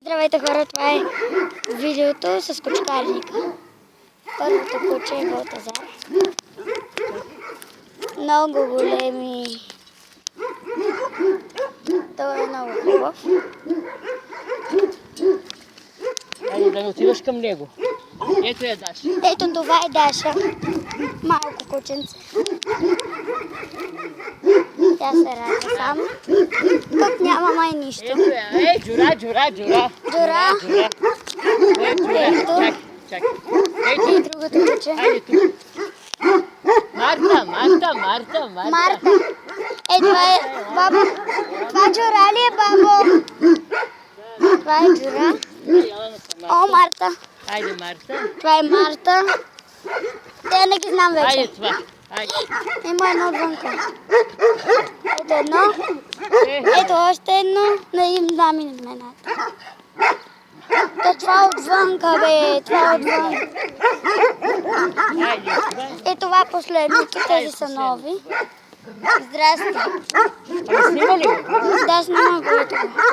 Здравейте хора, това е видеото с кучкарника. Първото куче е Балтазар. Много големи. Той е много хубав. Айде да не отиваш към него. Ето е Даша. Ето това е Даша. Малко кученце. Тя се радва само. Тук няма май нищо. Ето е. Джура. Джура. Джура. Чакай. И Ето. другото куче. Айде тук. Марта. Марта. Това е бабо. Това Джура ли е, бабо? Това е Джура. О, Марта. Айде, Марта. Това е Марта. Те не ги знам вече. Айде това. Айде. Има едно отвънка. Ето едно. Ето още едно. Не им знам имената. Това отвънка, бе. Това отвън. Айде това. Е това последното. Тези са нови. Здрасти. Снима ли го? Да, снимам го. Ето го.